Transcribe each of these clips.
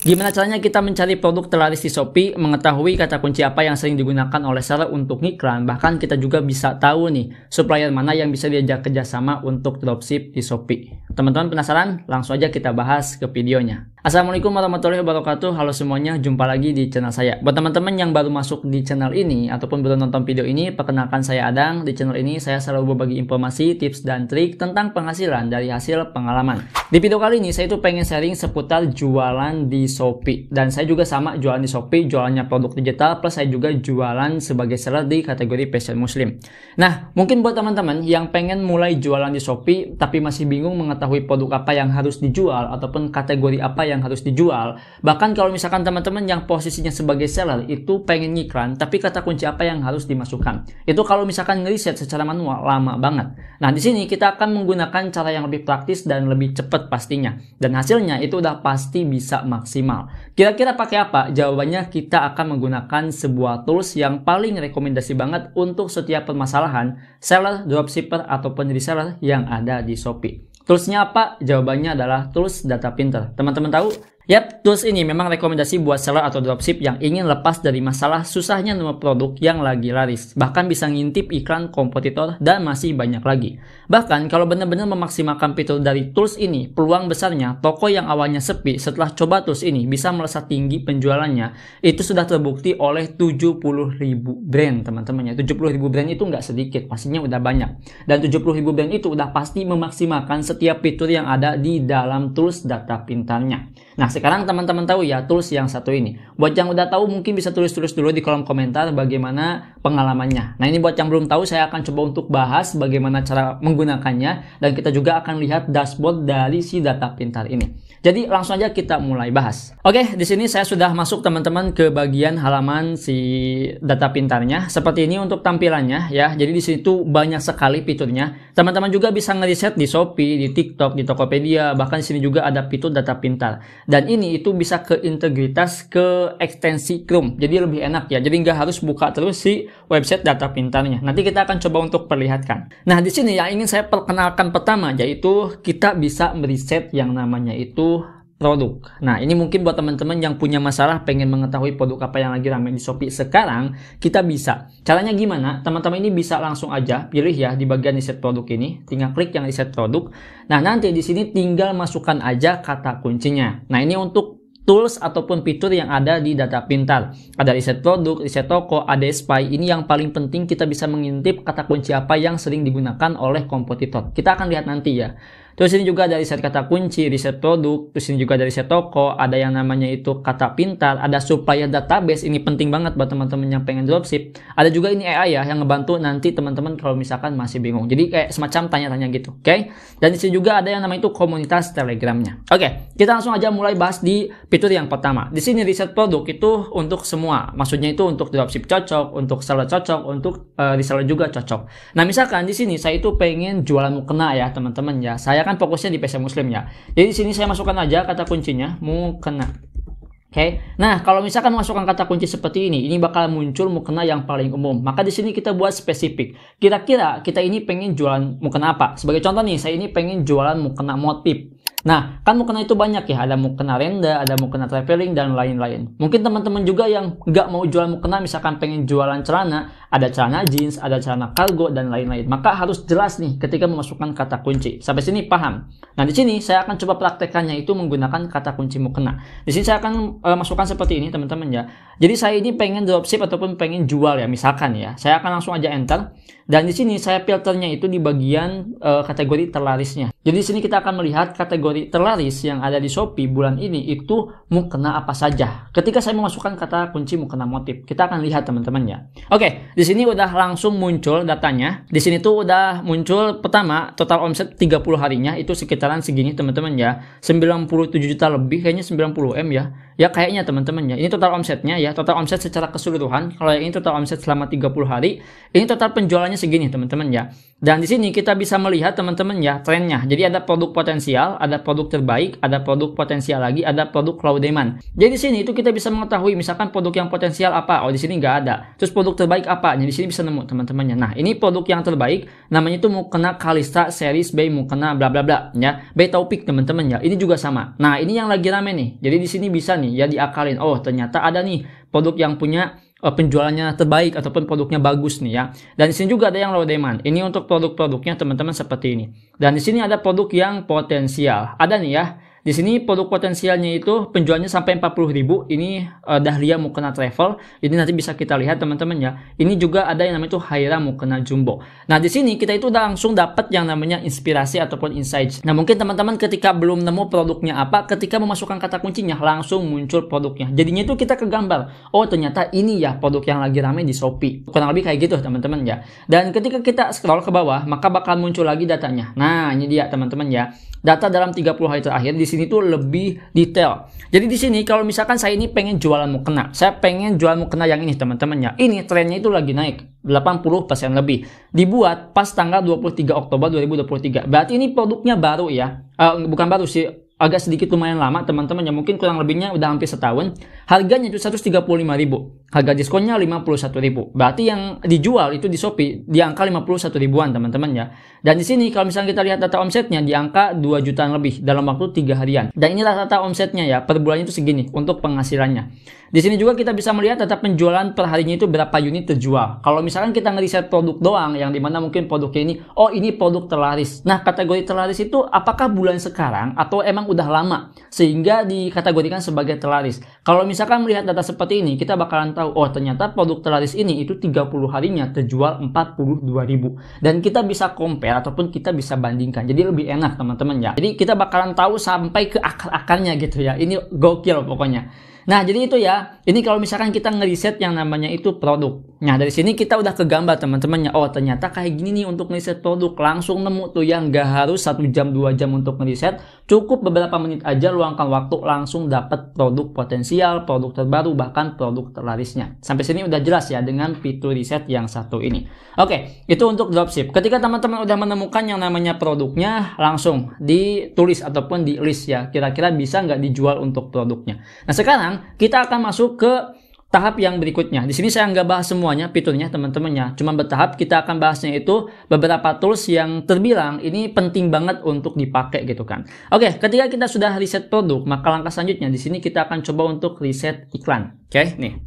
Gimana caranya kita mencari produk terlaris di Shopee, mengetahui kata kunci apa yang sering digunakan oleh seller untuk ngiklan, bahkan kita juga bisa tahu nih supplier mana yang bisa diajak kerjasama untuk dropship di Shopee. Teman-teman penasaran? Langsung aja kita bahas ke videonya. Assalamualaikum warahmatullahi wabarakatuh. Halo semuanya, jumpa lagi di channel saya. Buat teman-teman yang baru masuk di channel ini ataupun baru nonton video ini, perkenalkan saya Adang. Di channel ini saya selalu berbagi informasi, tips dan trik tentang penghasilan dari hasil pengalaman. Di video kali ini saya tuh pengen sharing seputar jualan di Shopee, dan saya juga sama jualan di Shopee, jualannya produk digital, plus saya juga jualan sebagai seller di kategori fashion muslim. Nah, mungkin buat teman-teman yang pengen mulai jualan di Shopee tapi masih bingung mengetahui produk apa yang harus dijual ataupun kategori apa yang harus dijual, bahkan kalau misalkan teman-teman yang posisinya sebagai seller itu pengen ngiklan tapi kata kunci apa yang harus dimasukkan, itu kalau misalkan ngeriset secara manual lama banget. Nah, di sini kita akan menggunakan cara yang lebih praktis dan lebih cepat pastinya, dan hasilnya itu udah pasti bisa maksimal. Kira-kira pakai apa? Jawabannya kita akan menggunakan sebuah tools yang paling rekomendasi banget untuk setiap permasalahan seller, dropshipper, ataupun reseller yang ada di Shopee. Toolsnya apa? Jawabannya adalah tools Data Pinter. Teman-teman tahu? Yap, tools ini memang rekomendasi buat seller atau dropship yang ingin lepas dari masalah susahnya nemu produk yang lagi laris. Bahkan bisa ngintip iklan kompetitor dan masih banyak lagi. Bahkan kalau benar-benar memaksimalkan fitur dari tools ini, peluang besarnya toko yang awalnya sepi setelah coba tools ini bisa melesat tinggi penjualannya. Itu sudah terbukti oleh 70.000 brand, teman-teman ya. 70.000 brand itu nggak sedikit, pastinya udah banyak. Dan 70.000 brand itu udah pasti memaksimalkan setiap fitur yang ada di dalam tools Data Pintarnya. Nah, sekarang teman-teman tahu ya tools yang satu ini. Buat yang udah tahu mungkin bisa tulis-tulis dulu di kolom komentar bagaimana pengalamannya. Nah, ini buat yang belum tahu saya akan coba untuk bahas bagaimana cara menggunakannya, dan kita juga akan lihat dashboard dari si Data Pintar ini. Jadi langsung aja kita mulai bahas. Oke, di sini saya sudah masuk teman-teman ke bagian halaman si Data Pintarnya. Seperti ini untuk tampilannya ya. Jadi di sini tuh banyak sekali fiturnya. Teman-teman juga bisa ngeriset di Shopee, di TikTok, di Tokopedia, bahkan di sini juga ada fitur Data Pintar. Dan ini itu bisa ke integritas ke ekstensi Chrome. Jadi lebih enak ya. Jadi nggak harus buka terus si website Data Pintarnya. Nanti kita akan coba untuk perlihatkan. Nah, di sini yang ingin saya perkenalkan pertama yaitu kita bisa meriset yang namanya itu produk. Nah, ini mungkin buat teman-teman yang punya masalah pengen mengetahui produk apa yang lagi ramai di Shopee sekarang, kita bisa. Caranya gimana? Teman-teman ini bisa langsung aja pilih ya di bagian riset produk ini, tinggal klik yang riset produk. Nah, nanti di sini tinggal masukkan aja kata kuncinya. Nah, ini untuk tools ataupun fitur yang ada di Data Pintar. Ada riset produk, riset toko, ada spy. Ini yang paling penting, kita bisa mengintip kata kunci apa yang sering digunakan oleh kompetitor. Kita akan lihat nanti ya. Terus ini juga ada riset kata kunci, riset produk, terus ini juga ada riset toko, ada yang namanya itu kata pintar, ada supplier database, ini penting banget buat teman-teman yang pengen dropship. Ada juga ini AI ya, yang ngebantu nanti teman-teman kalau misalkan masih bingung. Jadi kayak semacam tanya-tanya gitu, oke? Dan di sini juga ada yang namanya itu komunitas Telegramnya. Oke, kita langsung aja mulai bahas di fitur yang pertama. Di sini riset produk itu untuk semua, maksudnya itu untuk dropship cocok, untuk seller cocok, untuk reseller juga cocok. Nah, misalkan di sini saya itu pengen jualan mukena ya teman-teman ya. Saya kan fokusnya di fashion muslim ya. Jadi di sini saya masukkan aja kata kuncinya mukena. Oke. Nah, kalau misalkan masukkan kata kunci seperti ini bakal muncul mukena yang paling umum. Maka di sini kita buat spesifik. Kira-kira kita ini pengen jualan mukena apa? Sebagai contoh nih, saya ini pengen jualan mukena motif. Nah, kan mukena itu banyak ya, ada mukena renda, ada mukena traveling, dan lain-lain. Mungkin teman-teman juga yang nggak mau jualan mukena, misalkan pengen jualan celana, ada celana jeans, ada celana kargo, dan lain-lain. Maka harus jelas nih ketika memasukkan kata kunci. Sampai sini paham? Nah, di sini saya akan coba praktekannya itu menggunakan kata kunci mukena. Di sini saya akan masukkan seperti ini, teman-teman ya. Jadi saya ini pengen dropship ataupun pengen jual ya, misalkan ya. Saya akan langsung aja enter. Dan di sini saya filternya itu di bagian kategori terlarisnya. Jadi di sini kita akan melihat kategori terlaris yang ada di Shopee bulan ini itu mukena apa saja. Ketika saya memasukkan kata kunci mukena motif, kita akan lihat teman-teman ya. Oke, di sini udah langsung muncul datanya. Di sini tuh udah muncul pertama total omset 30 harinya itu sekitaran segini teman-teman ya. 97 juta lebih, kayaknya 90 M ya. Ya kayaknya teman-teman ya. Ini total omsetnya ya, total omset secara keseluruhan. Kalau yang ini total omset selama 30 hari, ini total penjualannya segini teman-teman ya. Dan di sini kita bisa melihat teman-teman ya trennya. Jadi ada produk potensial, ada produk terbaik, ada produk potensial lagi, ada produk low demand. Jadi di sini itu kita bisa mengetahui misalkan produk yang potensial apa. Oh, di sini nggak ada. Terus produk terbaik apa? Nah, di sini bisa nemu teman-temannya. Nah, ini produk yang terbaik namanya itu mukena Kalista series by mukena bla bla bla ya. By Taufik teman-teman ya. Ini juga sama. Nah, ini yang lagi rame nih. Jadi di sini bisa nih ya diakalin. Oh, ternyata ada nih produk yang punya penjualannya terbaik ataupun produknya bagus nih ya. Dan di sini juga ada yang low demand. Ini untuk produk-produknya teman-teman seperti ini. Dan di sini ada produk yang potensial. Ada nih ya. Di sini produk potensialnya itu penjualnya sampai 40.000. Ini Dahlia mukena travel. Ini nanti bisa kita lihat teman-teman ya. Ini juga ada yang namanya itu Haira mukena jumbo. Nah, di sini kita itu udah langsung dapat yang namanya inspirasi ataupun insight. Nah, mungkin teman-teman ketika belum nemu produknya apa, ketika memasukkan kata kuncinya langsung muncul produknya. Jadinya itu kita kegambar. Oh, ternyata ini ya produk yang lagi rame di Shopee. Kurang lebih kayak gitu teman-teman ya. Dan ketika kita scroll ke bawah, maka bakal muncul lagi datanya. Nah, ini dia teman-teman ya. Data dalam 30 hari terakhir di sini tuh lebih detail. Jadi di sini kalau misalkan saya ini pengen jualan mukena, saya pengen jual mukena yang ini teman-teman ya. Ini trennya itu lagi naik 80% lebih. Dibuat pas tanggal 23 Oktober 2023. Berarti ini produknya baru ya. Bukan baru sih, agak sedikit lumayan lama teman-teman ya, mungkin kurang lebihnya udah hampir setahun. Harganya itu 135.000. Harga diskonnya 51.000. Berarti yang dijual itu di Shopee di angka 51 ribuan teman-teman ya. Dan di sini kalau misalnya kita lihat data omsetnya di angka 2 jutaan lebih dalam waktu 3 harian. Dan inilah data omsetnya ya, per bulannya itu segini untuk penghasilannya. Di sini juga kita bisa melihat data penjualan per harinya itu berapa unit terjual. Kalau misalkan kita ngeriset produk doang, yang dimana mungkin produknya ini, oh ini produk terlaris. Nah, kategori terlaris itu apakah bulan sekarang atau emang udah lama sehingga dikategorikan sebagai terlaris. Kalau misalkan melihat data seperti ini, kita bakalan tahu, oh ternyata produk terlaris ini itu 30 harinya terjual 42.000. Dan kita bisa compare ataupun kita bisa bandingkan. Jadi lebih enak teman-teman ya. Jadi kita bakalan tahu sampai ke akar-akarnya gitu ya. Ini gokil pokoknya. Nah, jadi itu ya. Ini kalau misalkan kita ngeriset yang namanya itu produk. Nah, dari sini kita udah kegambar teman-temannya. Oh, ternyata kayak gini nih untuk ngeriset produk. Langsung nemu tuh yang gak harus 1 jam 2 jam untuk ngeriset. Cukup beberapa menit aja luangkan waktu langsung dapat produk potensial, produk terbaru, bahkan produk terlarisnya. Sampai sini udah jelas ya dengan fitur riset yang satu ini. Oke, itu untuk dropship. Ketika teman-teman udah menemukan yang namanya produknya, langsung ditulis ataupun di list ya. Kira-kira bisa nggak dijual untuk produknya. Nah, sekarang kita akan masuk ke tahap yang berikutnya. Di sini saya nggak bahas semuanya fiturnya teman-teman ya. Cuma bertahap kita akan bahasnya itu beberapa tools yang terbilang ini penting banget untuk dipakai gitu kan. Oke, ketika kita sudah riset produk, maka langkah selanjutnya di sini kita akan coba untuk riset iklan. Oke, nih.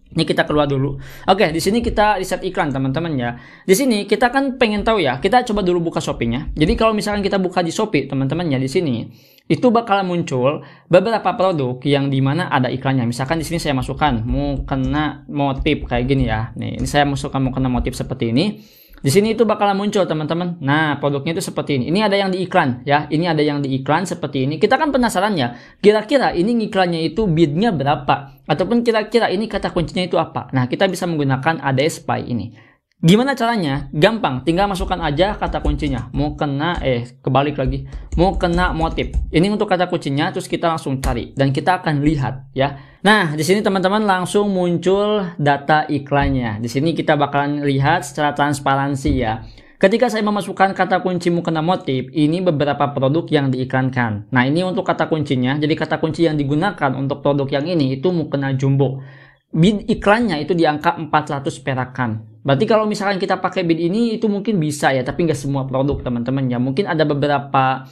Ini kita keluar dulu. Oke, di sini kita riset iklan teman-teman ya. Di sini kita kan pengen tahu ya. Kita coba dulu buka Shopee-nya. Jadi kalau misalkan kita buka di Shopee teman-teman ya, di sini itu bakal muncul beberapa produk yang dimana ada iklannya. Misalkan di sini saya masukkan mukena motif kayak gini ya. Nih, ini saya masukkan mukena motif seperti ini. Di sini itu bakalan muncul teman-teman. Nah, produknya itu seperti ini. Ini ada yang di iklan ya. Ini ada yang di iklan seperti ini. Kita kan penasaran ya. Kira-kira ini iklannya itu bidnya berapa? Ataupun kira-kira ini kata kuncinya itu apa? Nah, kita bisa menggunakan ADS Spy ini. Gimana caranya? Gampang, tinggal masukkan aja kata kuncinya. Mau kena kebalik lagi. Mau kena motif. Ini untuk kata kuncinya, terus kita langsung cari dan kita akan lihat ya. Nah, di sini teman-teman langsung muncul data iklannya. Di sini kita bakalan lihat secara transparansi ya. Ketika saya memasukkan kata kunci mukena motif, ini beberapa produk yang diiklankan. Nah, ini untuk kata kuncinya. Jadi kata kunci yang digunakan untuk produk yang ini itu mukena jumbo. Bid iklannya itu di angka 400 perakan. Berarti kalau misalkan kita pakai bid ini itu mungkin bisa ya, tapi nggak semua produk teman-teman ya. Mungkin ada beberapa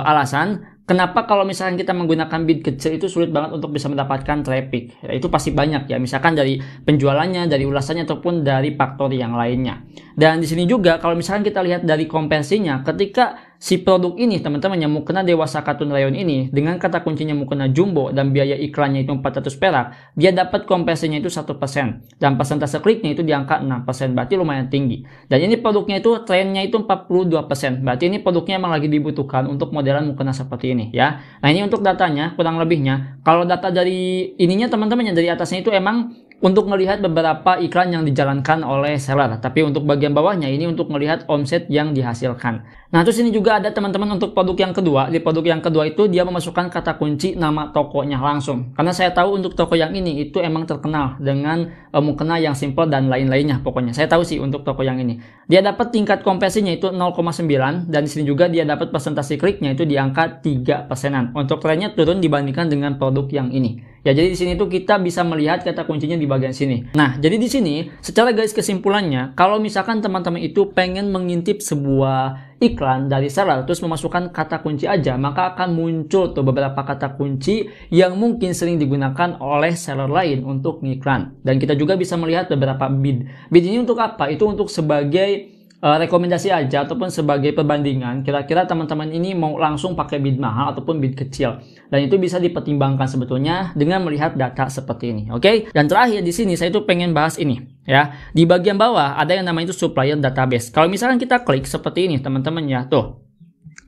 alasan kenapa kalau misalkan kita menggunakan bid kecil itu sulit banget untuk bisa mendapatkan traffic. Ya, itu pasti banyak ya, misalkan dari penjualannya, dari ulasannya ataupun dari faktor yang lainnya. Dan di sini juga kalau misalkan kita lihat dari konversinya, ketika si produk ini teman-teman yang mukena dewasa katun rayon ini dengan kata kuncinya mukena jumbo dan biaya iklannya itu 400 perak, dia dapat konversinya itu 1% dan persentase kliknya itu di angka 6%, berarti lumayan tinggi. Dan ini produknya itu trennya itu 42%, berarti ini produknya emang lagi dibutuhkan untuk modelan mukena seperti ini ya. Nah, ini untuk datanya kurang lebihnya. Kalau data dari ininya teman-teman yang dari atasnya itu emang untuk melihat beberapa iklan yang dijalankan oleh seller. Tapi untuk bagian bawahnya ini untuk melihat omset yang dihasilkan. Nah, terus ini juga ada teman-teman untuk produk yang kedua. Di produk yang kedua itu dia memasukkan kata kunci nama tokonya langsung. Karena saya tahu untuk toko yang ini itu emang terkenal dengan mukena yang simple dan lain-lainnya pokoknya. Saya tahu sih untuk toko yang ini. Dia dapat tingkat konversinya itu 0,9 dan di sini juga dia dapat persentase kliknya itu di angka 3%-an. Untuk trennya turun dibandingkan dengan produk yang ini. Ya, jadi di sini tuh kita bisa melihat kata kuncinya di bagian sini. Nah, jadi di sini secara garis kesimpulannya, kalau misalkan teman-teman itu pengen mengintip sebuah iklan dari seller terus memasukkan kata kunci aja, maka akan muncul tuh beberapa kata kunci yang mungkin sering digunakan oleh seller lain untuk ngiklan. Dan kita juga bisa melihat beberapa bid. Bid ini untuk apa? Itu untuk sebagai rekomendasi aja ataupun sebagai perbandingan, kira-kira teman-teman ini mau langsung pakai bid mahal ataupun bid kecil, dan itu bisa dipertimbangkan sebetulnya dengan melihat data seperti ini. Oke? Dan terakhir di sini saya itu pengen bahas ini ya. Di bagian bawah ada yang namanya itu supplier database. Kalau misalkan kita klik seperti ini teman-teman ya, tuh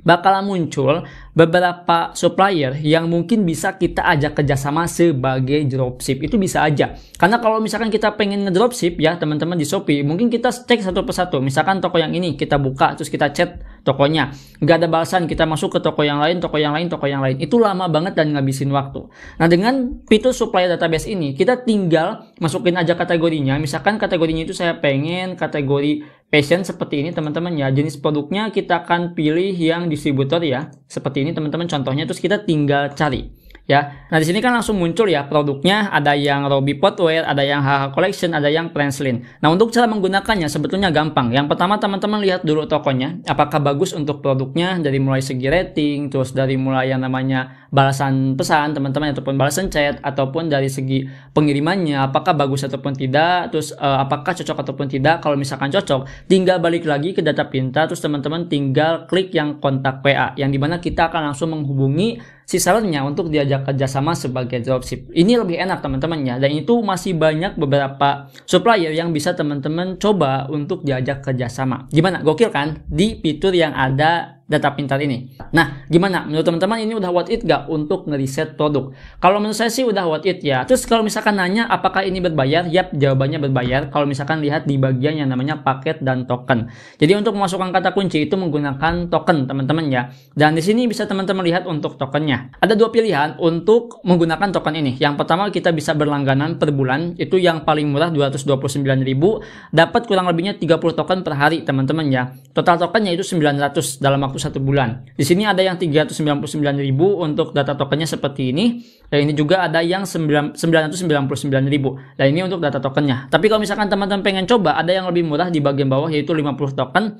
bakalan muncul beberapa supplier yang mungkin bisa kita ajak kerjasama sebagai dropship. Itu bisa aja. Karena kalau misalkan kita pengen ngedropship ya teman-teman di Shopee, mungkin kita cek satu persatu. Misalkan toko yang ini kita buka, terus kita chat tokonya. Nggak ada balasan, kita masuk ke toko yang lain, toko yang lain, toko yang lain. Itu lama banget dan ngabisin waktu. Nah, dengan fitur supplier database ini, kita tinggal masukin aja kategorinya. Misalkan kategorinya itu saya pengen kategori fashion seperti ini teman-teman ya. Jenis produknya kita akan pilih yang distributor ya. Seperti ini teman-teman contohnya, terus kita tinggal cari. Ya, nah di sini kan langsung muncul ya produknya, ada yang Robbie Potwear, ada yang HH Collection, ada yang Prancelin. Nah, untuk cara menggunakannya sebetulnya gampang. Yang pertama teman-teman lihat dulu tokonya, apakah bagus untuk produknya dari mulai segi rating, terus dari mulai yang namanya balasan pesan teman-teman ataupun balasan chat, ataupun dari segi pengirimannya apakah bagus ataupun tidak, terus apakah cocok ataupun tidak. Kalau misalkan cocok, tinggal balik lagi ke data pintar, terus teman-teman tinggal klik yang kontak PA, yang dimana kita akan langsung menghubungi si sellernya untuk diajak kerjasama sebagai dropship. Ini lebih enak teman-teman ya, dan itu masih banyak beberapa supplier yang bisa teman-teman coba untuk diajak kerjasama. Gimana? Gokil kan? Di fitur yang ada data pintar ini. Nah, gimana? Menurut teman-teman ini udah worth it gak untuk ngeriset produk? Kalau menurut saya sih udah worth it ya. Terus kalau misalkan nanya apakah ini berbayar? Yap, jawabannya berbayar. Kalau misalkan lihat di bagian yang namanya paket dan token. Jadi untuk memasukkan kata kunci itu menggunakan token teman-teman ya. Dan di sini bisa teman-teman lihat untuk tokennya. Ada dua pilihan untuk menggunakan token ini. Yang pertama kita bisa berlangganan per bulan. Itu yang paling murah 229.000. Dapat kurang lebihnya 30 token per hari teman-teman ya. Total tokennya itu 900 dalam waktu 1 bulan. Di sini ada yang 399.000 untuk data tokennya seperti ini. Dan ini juga ada yang 999.000. Dan ini untuk data tokennya. Tapi kalau misalkan teman-teman pengen coba, ada yang lebih murah di bagian bawah yaitu 50 token.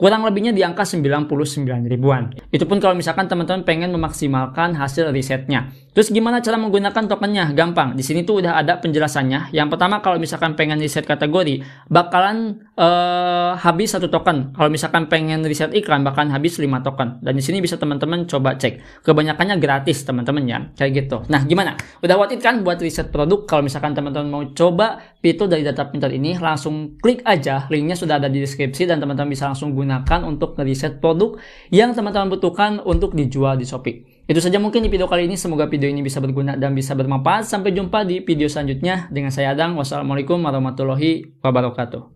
Kurang lebihnya di angka 99 ribuan. Itu pun kalau misalkan teman-teman pengen memaksimalkan hasil risetnya. Terus gimana cara menggunakan tokennya? Gampang. Di sini tuh udah ada penjelasannya. Yang pertama kalau misalkan pengen riset kategori, bakalan habis 1 token. Kalau misalkan pengen riset iklan, bakalan habis 5 token. Dan di sini bisa teman-teman coba cek. Kebanyakannya gratis teman-teman ya. Kayak gitu. Nah, gimana? Udah worth it kan buat riset produk? Kalau misalkan teman-teman mau coba fitur dari data pintar ini, langsung klik aja. Linknya sudah ada di deskripsi dan teman-teman bisa langsung gunakan untuk ngeriset produk yang teman-teman butuhkan untuk dijual di Shopee. Itu saja mungkin di video kali ini. Semoga video ini bisa berguna dan bisa bermanfaat. Sampai jumpa di video selanjutnya. Dengan saya Adang. Wassalamualaikum warahmatullahi wabarakatuh.